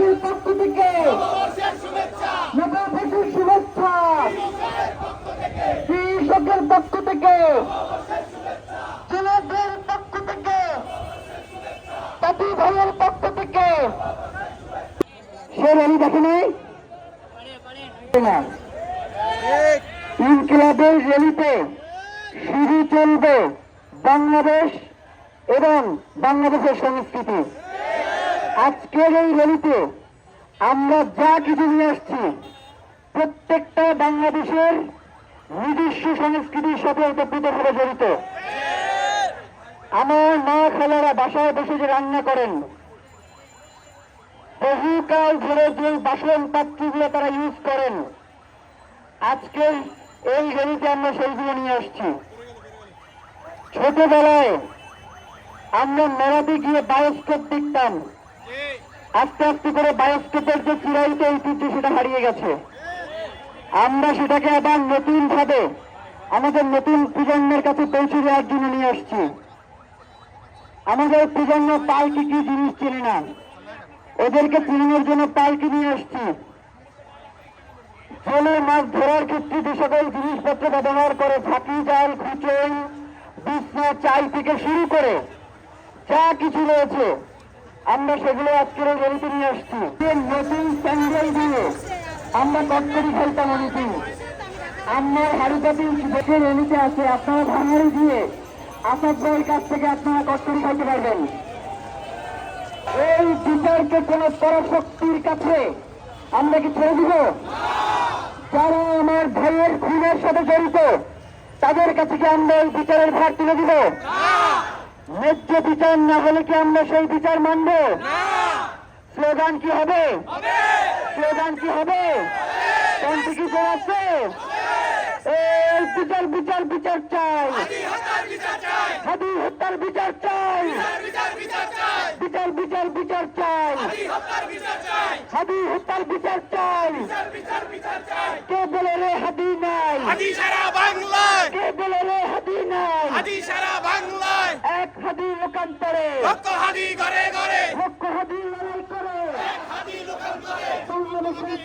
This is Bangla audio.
নববর্ষের পক্ষ থেকে নববর্ষের শুভেচ্ছা, কৃষকের পক্ষ থেকে, যুবকদের পক্ষ থেকে, তাঁতি ভাইয়ের পক্ষ থেকে। সে র্যালি দেখে নাই ইনকিলাবের র্যালিতে শুধু চলবে বাংলাদেশ এবং বাংলাদেশের সংস্কৃতি। আজকের এই র্যালিতে আমরা যা কিছু নিয়ে আসছি প্রত্যেকটা বাংলাদেশের নিজস্ব সংস্কৃতির সাথে ওতপ্রোতভাবে জড়িত। আমার মা খালারা বাসায় বসে যে রান্না করেন, বহুকাল ধরে যে বাসন পাত্রগুলো তারা ইউজ করেন, আজকের এই র্যালিতে আমরা সেইগুলো নিয়ে আসছি। ছোটবেলায় আমরা মেলাতে গিয়ে বায়োস্কোপ দেখতাম, আস্তে আস্তে করে বায়োস্কোপের যে চিরায়িত ঐতিহ্য সেটা হারিয়ে গেছে। আমরা সেটাকে আবার নতুন ভাবে আমাদের নতুন প্রজন্মের কাছে পৌঁছে দেওয়ার জন্য নিয়ে আসছি। আমাদের প্রজন্ম পালকি কি জিনিস চেনে না, ওদেরকে চিনানোর জন্য পালকি নিয়ে আসছি। জলে মাছ ধরার ক্ষেত্রে যে সকল জিনিসপত্র ব্যবহার করে, ঝাঁকি, জাল, খুচই, বিছনা, চাই থেকে শুরু করে যা কিছু রয়েছে আমরা সেগুলো আজকের এই র্যালিতে নিয়ে আসছি। নতুন স্যান্ডেল দিয়ে আমরা কটকরি খেলতাম অনেকেই। আমার হাড়িপাতি দেশের র্যালিতে আছে, আপনারা ভাঙাড়ি দিয়ে আসাদ ভাইয়ের কাছ থেকে আপনারা কটকরি খাইতে পারবেন। এই বিচারকে কোন পরাশক্তির কাছে আমরা কি ছেড়ে দিব? যারা আমার ভাইয়ের খুনের সাথে জড়িত তাদের কাছে কি আমরা এই বিচারের ভার তুলে দিব? ন্যায্য বিচার না হলে কি আমরা সেই বিচার মানব? স্লোগান কি হবে? স্লোগান কি হবে? কোনটি কি আছে? এই বিচার বিচার বিচার চাই, হাদি হত্যার বিচার চাই, বিচার বিচার বিচার চাই, হাদি হত্যার বিচার চাই। কে বলে রে হাদি নাই? কে বলে রে হাদি নাই? এক হাদি লোকান্তরে, লক্ষ হাদি লড়াই করে বাংলাদেশের